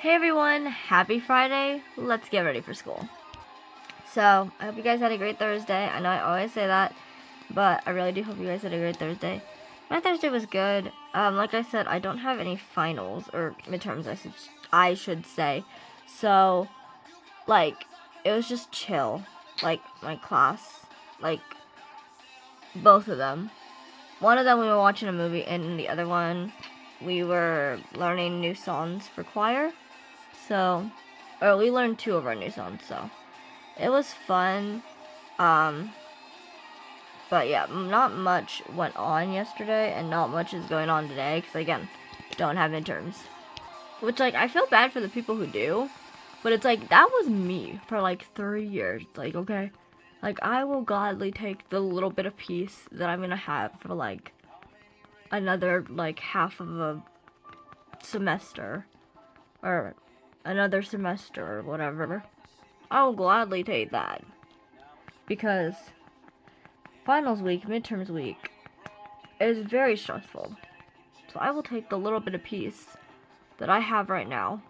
Hey everyone, happy Friday. Let's get ready for school. So, I hope you guys had a great Thursday. I know I always say that, but I really do hope you guys had a great Thursday. My Thursday was good. Like I said, I don't have any finals or midterms, I should say. So, it was just chill. My class, both of them. One of them we were watching a movie, and the other one we were learning new songs for choir. So, or we learned 2 of our new songs, so it was fun. But yeah, not much went on yesterday, and not much is going on today, because again, don't have midterms. Which, I feel bad for the people who do, but it's that was me for 3 years, okay? I will gladly take the little bit of peace that I'm gonna have for, another, half of a semester, or another semester, or whatever. I will gladly take that. Because finals week, midterms week, is very stressful. So I will take the little bit of peace that I have right now,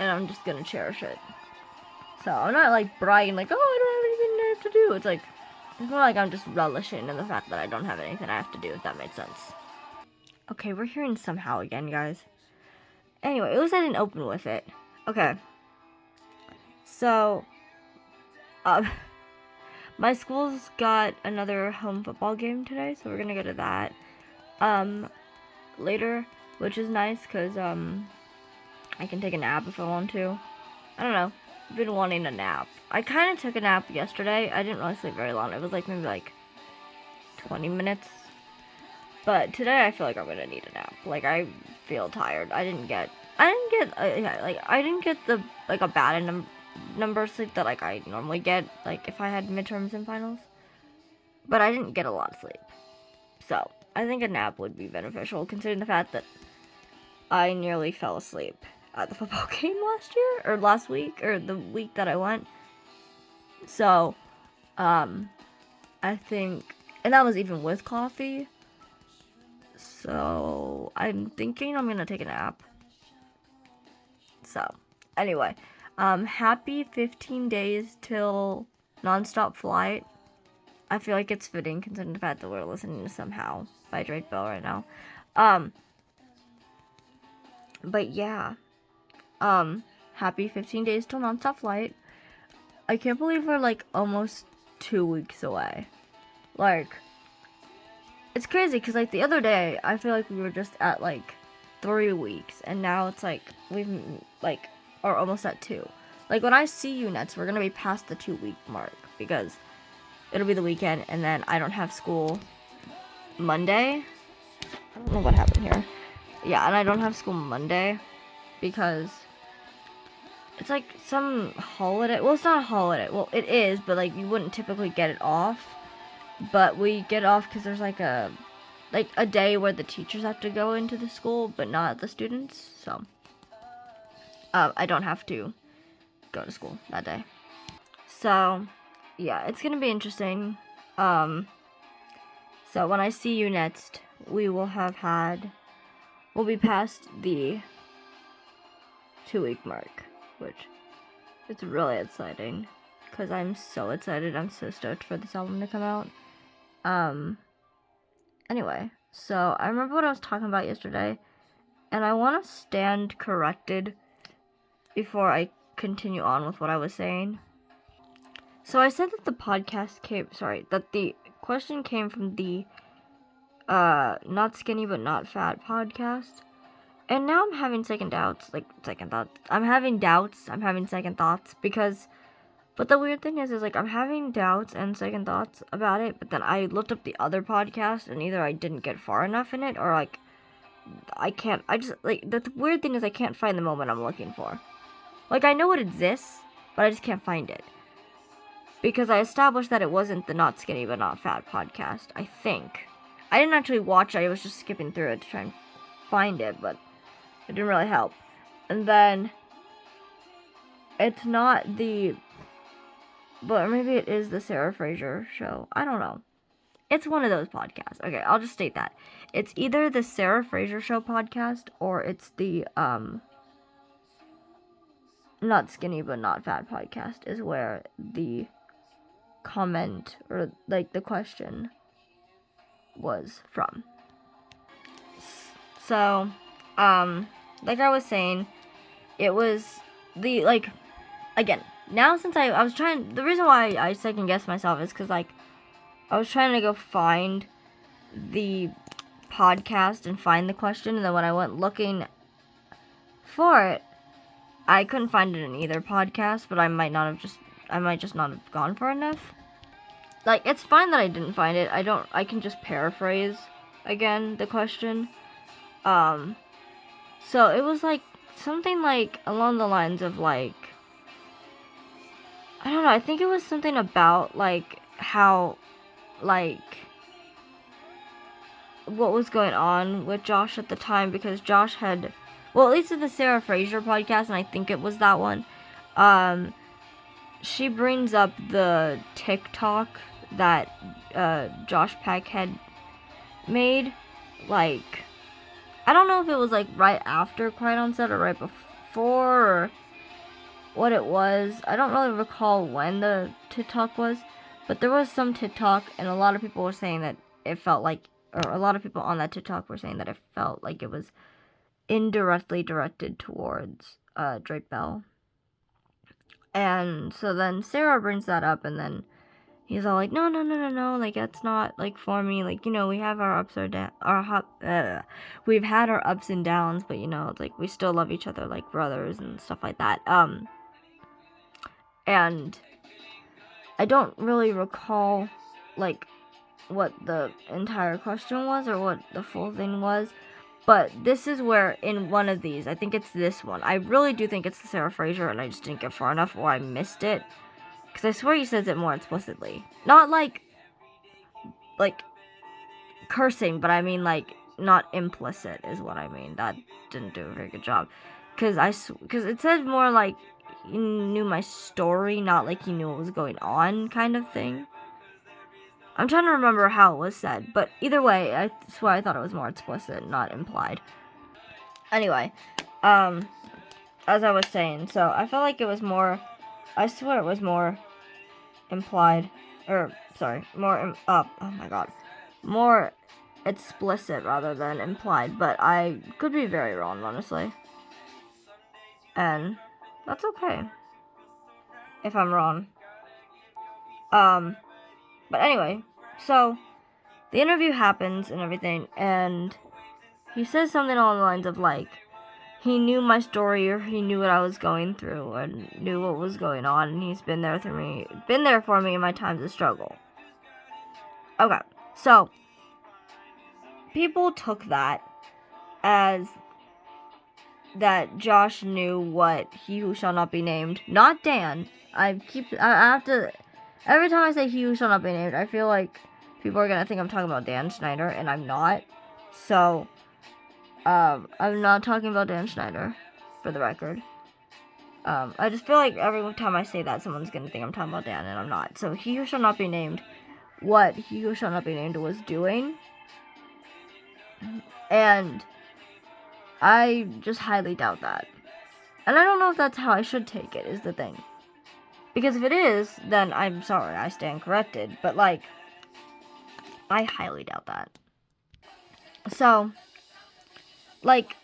and I'm just gonna cherish it. So I'm not bragging oh, I don't have anything I have to do. It's more I'm just relishing in the fact that I don't have anything I have to do, if that makes sense. Okay, we're hearing somehow again, guys. Anyway, at least I didn't open with it. Okay. So, my school's got another home football game today, so we're gonna go to that later, which is nice because I can take a nap if I want to. I don't know. I've been wanting a nap. I kind of took a nap yesterday. I didn't really sleep very long. It was maybe 20 minutes. But today I feel I'm gonna need a nap. I feel tired. I didn't get the a bad number of sleep that I normally get if I had midterms and finals. But I didn't get a lot of sleep. So, I think a nap would be beneficial considering the fact that I nearly fell asleep at the football game last week, or the week that I went. So, I think, and that was even with coffee. So, I'm thinking I'm gonna take a nap. So, anyway, happy 15 days till nonstop flight. I feel it's fitting considering the fact that we're listening to Somehow by Drake Bell right now. But yeah. Happy 15 days till nonstop flight. I can't believe we're almost 2 weeks away. It's crazy because the other day I feel we were just at 3 weeks, and now it's we've are almost at 2. When I see you next, we're gonna be past the 2-week mark because it'll be the weekend, and then I don't have school Monday. I don't know what happened here. Yeah, and I don't have school Monday because it's some holiday. Well, it's not a holiday. Well, it is, but you wouldn't typically get it off. But we get off because there's a day where the teachers have to go into the school, but not the students. So I don't have to go to school that day. So yeah, it's gonna be interesting. So when I see you next, we'll be past the 2-week mark, which it's really exciting because I'm so excited. I'm so stoked for this album to come out. Anyway, so I remember what I was talking about yesterday, and I want to stand corrected before I continue on with what I was saying. So I said that that the question came from the Not Skinny But Not Fat podcast. And now I'm having second thoughts. I'm having second thoughts because, but the weird thing is I'm having doubts and second thoughts about it, but then I looked up the other podcast and either I didn't get far enough in it or the weird thing is I can't find the moment I'm looking for. I know it exists, but I just can't find it. Because I established that it wasn't the Not Skinny But Not Fat podcast, I think. I didn't actually watch it, I was just skipping through it to try and find it, but it didn't really help. And then it's not but maybe it is the Sarah Fraser show. I don't know. It's one of those podcasts. Okay, I'll just state that. It's either the Sarah Fraser show podcast or it's the not skinny but not fat podcast is where the comment or like the question was from. So, like I was saying, it was the, like, again, now since I was trying, the reason why I second guessed myself is because, like, I was trying to go find the podcast and find the question, and then when I went looking for it, I couldn't find it in either podcast, but I might just not have gone far enough. Like, it's fine that I didn't find it. I can just paraphrase again the question. So it was like something like along the lines of like, I don't know, I think it was something about like how, like, what was going on with Josh at the time, because Josh had, well, at least in the Sarah Fraser podcast, and I think it was that one, she brings up the TikTok that Josh Peck had made, like, I don't know if it was like right after Quiet on Set or right before or what it was. I don't really recall when the TikTok was, but there was some TikTok, and a lot of people were saying that it felt like, or a lot of people on that TikTok were saying that it felt like it was indirectly directed towards Drake Bell. And so then Sarah brings that up, and then he's all like, no, like, that's not, like, for me, like, you know, we have our ups or we've had our ups and downs, but, you know, it's like, we still love each other like brothers and stuff like that, and I don't really recall, like, what the entire question was, or what the full thing was, but this is where, in one of these, I think it's this one, I really do think it's the Sarah Fraser, and I just didn't get far enough, or I missed it, because I swear he says it more explicitly. Not like cursing, but I mean, like, not implicit is what I mean. That didn't do a very good job. Because it said more like he knew my story, not like he knew what was going on kind of thing. I'm trying to remember how it was said, but either way, I swear I thought it was more explicit, not implied. Anyway, as I was saying, so I felt like it was more, I swear it was more implied, or, sorry, more, oh my god, more explicit rather than implied, but I could be very wrong, honestly. And that's okay if I'm wrong. But anyway, so the interview happens and everything, and he says something along the lines of like, he knew my story, or he knew what I was going through, and knew what was going on, and he's been there for me in my times of struggle. Okay, so people took that as that Josh knew what He Who Shall Not Be Named, not Dan. I have to, every time I say He Who Shall Not Be Named, I feel like people are gonna think I'm talking about Dan Schneider, and I'm not. So, I'm not talking about Dan Schneider, for the record. I just feel like every time I say that, someone's gonna think I'm talking about Dan, and I'm not. So, He Who Shall Not Be Named, what He Who Shall Not Be Named was doing, and I just highly doubt that. And I don't know if that's how I should take it, is the thing. Because if it is, then I'm sorry, I stand corrected. But, like, I highly doubt that. So, like,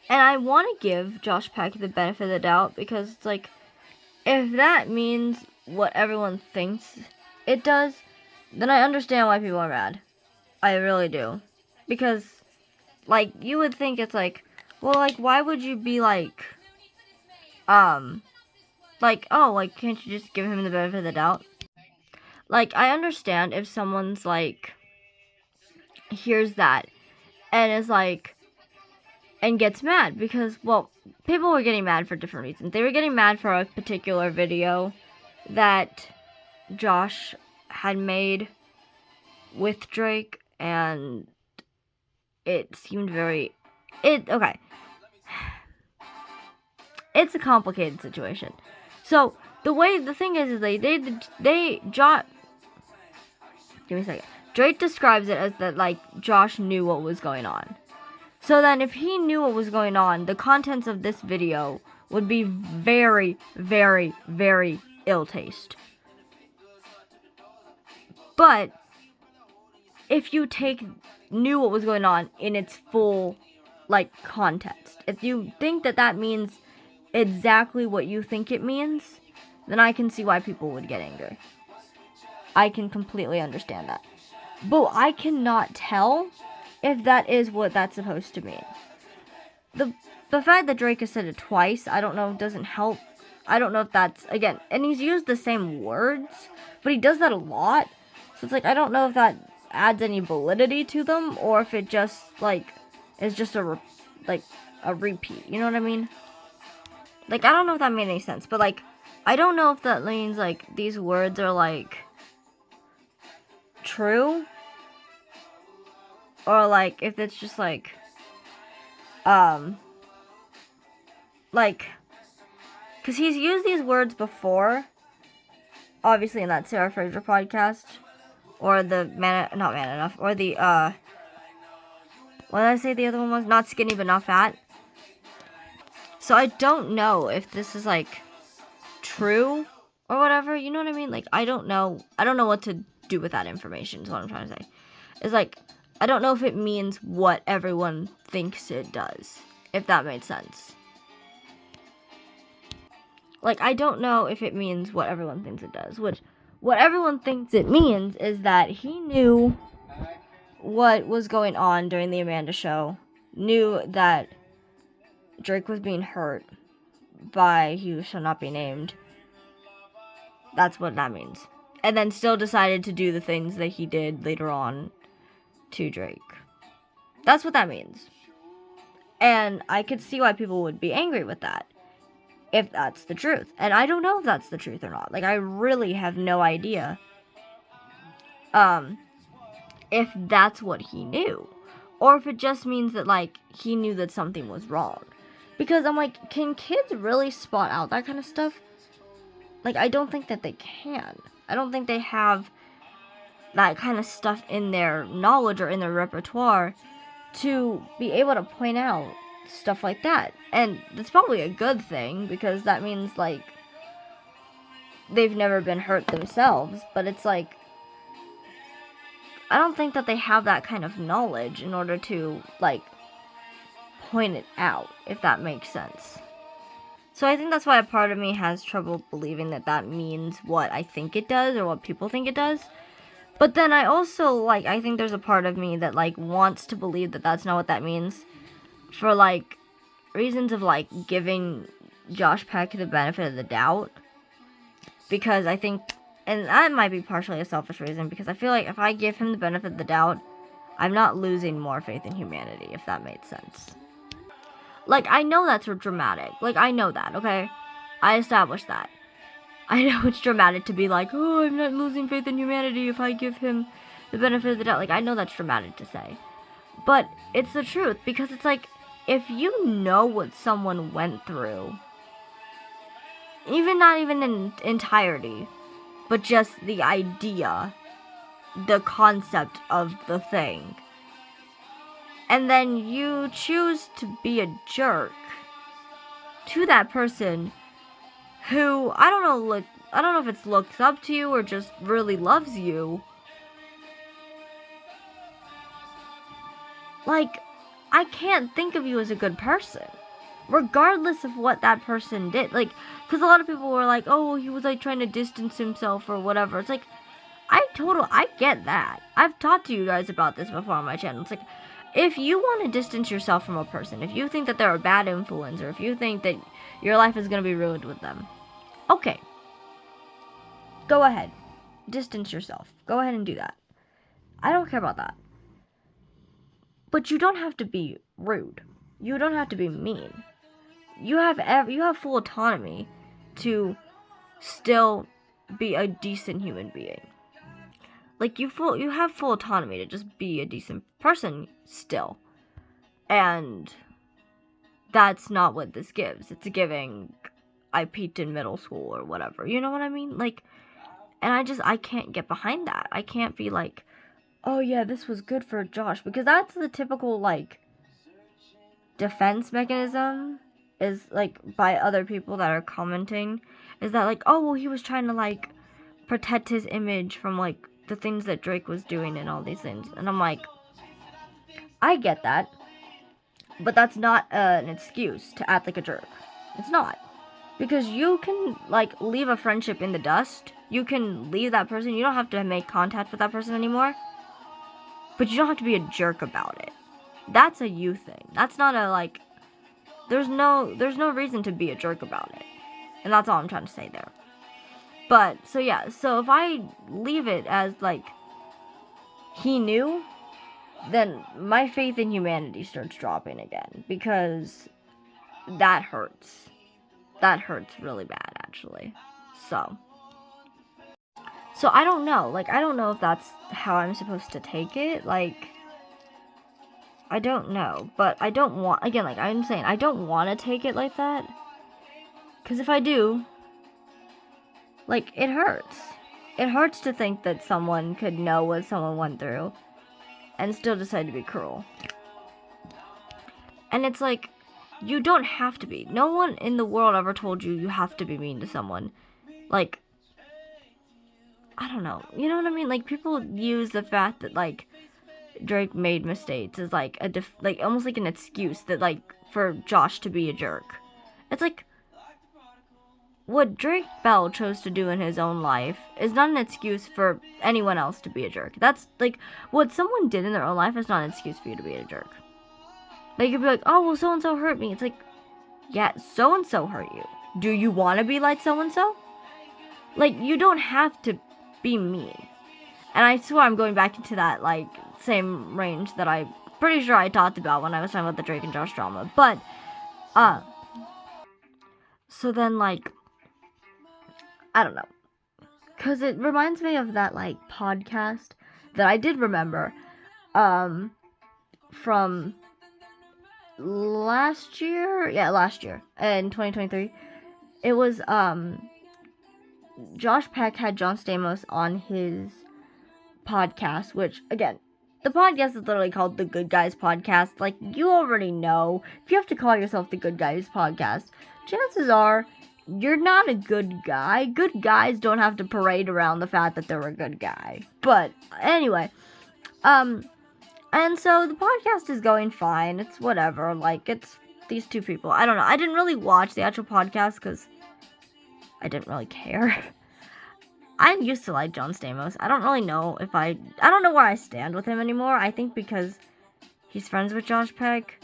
and I want to give Josh Peck the benefit of the doubt, because it's like, if that means what everyone thinks it does, then I understand why people are mad. I really do. Because, like, you would think it's like, well, like, why would you be like, like, oh, like, can't you just give him the benefit of the doubt? Like, I understand if someone's like, hears that, and is like, and gets mad, because, well, people were getting mad for different reasons. They were getting mad for a particular video that Josh had made with Drake, and it seemed very, okay. It's a complicated situation. So, the thing is give me a second. Drake describes it as that, like, Josh knew what was going on. So then if he knew what was going on, the contents of this video would be very, very, very ill taste. But if you knew what was going on in its full, like, context, if you think that means exactly what you think it means, then I can see why people would get angry. I can completely understand that. But I cannot tell if that is what that's supposed to mean. The fact that Drake has said it twice, I don't know, doesn't help. I don't know if that's, again, and he's used the same words, but he does that a lot. So it's like, I don't know if that adds any validity to them, or if it just, like, is just a repeat. You know what I mean? Like, I don't know if that made any sense, but, like, I don't know if that means, like, these words are, like, true, or, like, if it's just, like, because he's used these words before, obviously in that Sarah Fraser podcast, or the not Man Enough, or the, what did I say the other one was? Not Skinny But Not Fat. So I don't know if this is, like, true, or whatever, you know what I mean? Like, I don't know what to do with that information, is what I'm trying to say. It's like, I don't know if it means what everyone thinks it does, if that made sense. Like, I don't know if it means what everyone thinks it does, which, what everyone thinks it means is that he knew what was going on during the Amanda show, knew that Drake was being hurt by He Who Shall Not Be Named. That's what that means. And then still decided to do the things that he did later on to Drake. That's what that means. And I could see why people would be angry with that, if that's the truth. And I don't know if that's the truth or not. Like, I really have no idea if that's what he knew, or if it just means that, like, he knew that something was wrong. Because I'm like, can kids really spot out that kind of stuff? Like, I don't think that they can. I don't think they have that kind of stuff in their knowledge or in their repertoire to be able to point out stuff like that. And it's probably a good thing, because that means, like, they've never been hurt themselves. But it's like, I don't think that they have that kind of knowledge in order to, like, point it out, if that makes sense. So I think that's why a part of me has trouble believing that means what I think it does, or what people think it does. But then I also, like, I think there's a part of me that, like, wants to believe that that's not what that means, for, like, reasons of, like, giving Josh Peck the benefit of the doubt. Because I think, and that might be partially a selfish reason, because I feel like if I give him the benefit of the doubt, I'm not losing more faith in humanity, if that made sense. Like, I know that's dramatic. Like, I know that, okay? I established that. I know it's dramatic to be like, oh, I'm not losing faith in humanity if I give him the benefit of the doubt. Like, I know that's dramatic to say. But it's the truth, because it's like, if you know what someone went through, not even in entirety, but just the idea, the concept of the thing, and then you choose to be a jerk to that person who, I don't know if it's looks up to you or just really loves you. Like, I can't think of you as a good person, regardless of what that person did. Like, because a lot of people were like, oh, he was, like, trying to distance himself or whatever. It's like, I get that. I've talked to you guys about this before on my channel. It's like, if you want to distance yourself from a person, if you think that they're a bad influence, or if you think that your life is going to be ruined with them, okay, go ahead. Distance yourself. Go ahead and do that. I don't care about that. But you don't have to be rude. You don't have to be mean. You have full autonomy to still be a decent human being. Like, you have full autonomy to just be a decent person still. And that's not what this gives. It's giving, I peaked in middle school or whatever. You know what I mean? Like, and I can't get behind that. I can't be like, oh yeah, this was good for Josh. Because that's the typical, like, defense mechanism is, like, by other people that are commenting, is that, like, oh, well, he was trying to, like, protect his image from, like, the things that Drake was doing and all these things. And I'm like, I get that, but that's not an excuse to act like a jerk. It's not. Because you can, like, leave a friendship in the dust. You can leave that person. You don't have to make contact with that person anymore. But you don't have to be a jerk about it. That's a you thing. That's not a, like, there's no reason to be a jerk about it. And that's all I'm trying to say there. But, so yeah, so if I leave it as, like, he knew, then my faith in humanity starts dropping again. Because that hurts. That hurts really bad, actually. So I don't know. Like, I don't know if that's how I'm supposed to take it. Like, I don't know. But I don't want, again, like I'm saying, I don't want to take it like that. Because if I do, like, it hurts. It hurts to think that someone could know what someone went through and still decide to be cruel. And it's like, you don't have to be. No one in the world ever told you have to be mean to someone. Like, I don't know. You know what I mean? Like, people use the fact that, like, Drake made mistakes as, like, like, almost like an excuse that, like, for Josh to be a jerk. It's like, what Drake Bell chose to do in his own life is not an excuse for anyone else to be a jerk. That's, like, what someone did in their own life is not an excuse for you to be a jerk. Like, you'd be like, oh, well, so-and-so hurt me. It's like, yeah, so-and-so hurt you. Do you want to be like so-and-so? Like, you don't have to be mean. And I swear I'm going back into that, like, same range that I pretty sure I talked about when I was talking about the Drake and Josh drama. But, so then, like, I don't know. Because it reminds me of that, like, podcast that I did remember, from last year, in 2023, it was, Josh Peck had John Stamos on his podcast, which, again, the podcast is literally called The Good Guys Podcast. Like, you already know, if you have to call yourself The Good Guys Podcast, chances are, you're not a good guy. Good guys don't have to parade around the fact that they're a good guy. But, anyway, and so the podcast is going fine. It's whatever. Like, it's these two people. I don't know. I didn't really watch the actual podcast because I didn't really care. I used to like John Stamos. I don't really know if I don't know where I stand with him anymore. I think because he's friends with Josh Peck.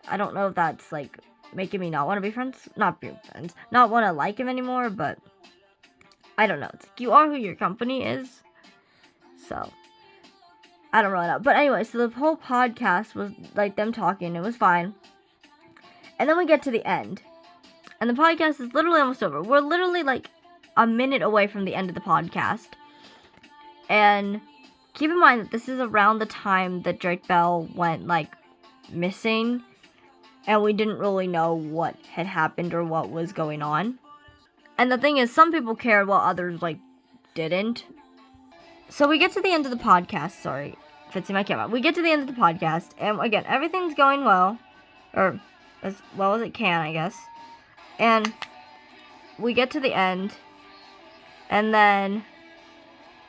I don't know if that's, like, making me not want to be friends. Not be friends. Not want to like him anymore, but I don't know. It's like, you are who your company is. So, I don't really know. But anyway, so the whole podcast was, like, them talking. It was fine. And then we get to the end. And the podcast is literally almost over. We're literally, like, a minute away from the end of the podcast. And keep in mind that this is around the time that Drake Bell went, like, missing. And we didn't really know what had happened or what was going on. And the thing is, some people cared while others, like, didn't. So we get to the end of the podcast. Sorry, fixing my camera. We get to the end of the podcast. And again, everything's going well. Or as well as it can, I guess. And we get to the end. And then,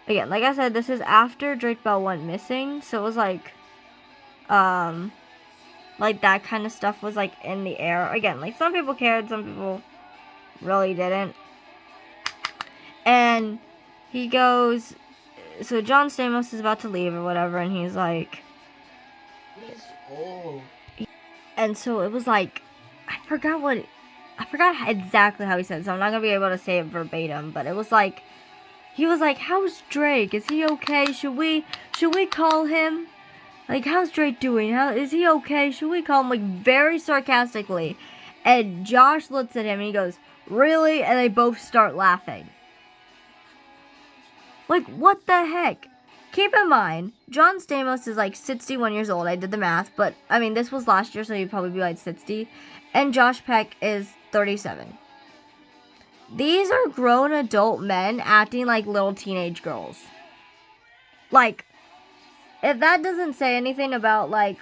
again, like I said, this is after Drake Bell went missing. So it was like that kind of stuff was, like, in the air. Again, like, some people cared, some people really didn't. And he goes, so John Stamos is about to leave or whatever, and he's like, he's old. And so it was like, I forgot exactly how he said it, so I'm not gonna be able to say it verbatim, but it was like, he was like, how's Drake? Is he okay? Should we call him? Like, how's Drake doing? Is he okay? Should we call him? Like, very sarcastically. And Josh looks at him and he goes, really? And they both start laughing. Like, what the heck? Keep in mind, John Stamos is, like, 61 years old. I did the math, but, I mean, this was last year, so he'd probably be, like, 60. And Josh Peck is 37. These are grown adult men acting like little teenage girls. Like, if that doesn't say anything about, like,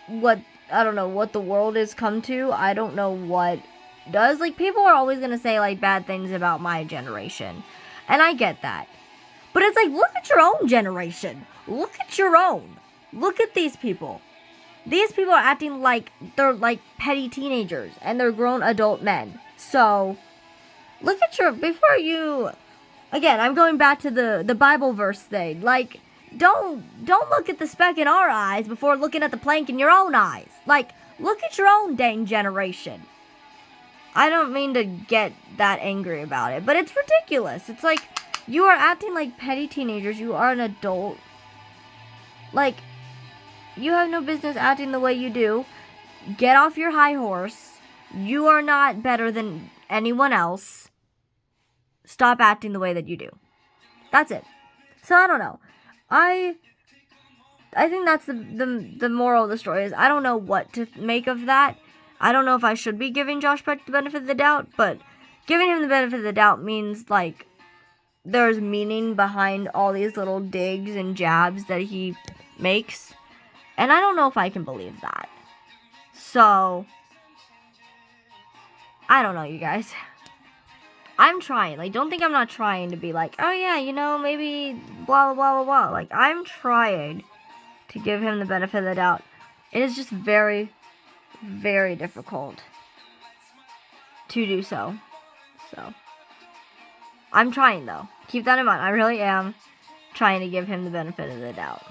what I don't know what the world has come to. I don't know what does. Like, people are always gonna say, like, bad things about my generation. And I get that. But it's like, look at your own generation. Look at your own. Look at these people. These people are acting like they're, like, petty teenagers. And they're grown adult men. So, look at your... Before you... Again, I'm going back to the Bible verse thing. Like, don't look at the speck in our eyes before looking at the plank in your own eyes. Like, look at your own dang generation. I don't mean to get that angry about it, but it's ridiculous. It's like, you are acting like petty teenagers. You are an adult. Like, you have no business acting the way you do. Get off your high horse. You are not better than anyone else. Stop acting the way that you do. That's it. So, I don't know. I think that's the moral of the story is I don't know what to make of that. I don't know if I should be giving Josh Peck the benefit of the doubt, but giving him the benefit of the doubt means, like, there's meaning behind all these little digs and jabs that he makes. And I don't know if I can believe that. So, I don't know, you guys. I'm trying. Like, don't think I'm not trying to be like, oh yeah, you know, maybe blah, blah, blah, blah, blah. Like, I'm trying to give him the benefit of the doubt. It is just very, very difficult to do so. So, I'm trying, though. Keep that in mind. I really am trying to give him the benefit of the doubt.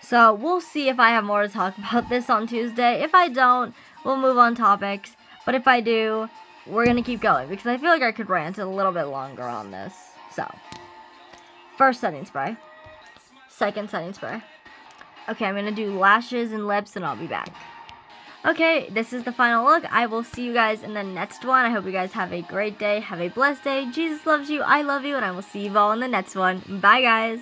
So we'll see if I have more to talk about this on Tuesday. If I don't, we'll move on topics. But if I do, we're going to keep going. Because I feel like I could rant a little bit longer on this. So, first setting spray. Second setting spray. Okay, I'm going to do lashes and lips and I'll be back. Okay, this is the final look. I will see you guys in the next one. I hope you guys have a great day. Have a blessed day. Jesus loves you. I love you. And I will see you all in the next one. Bye, guys.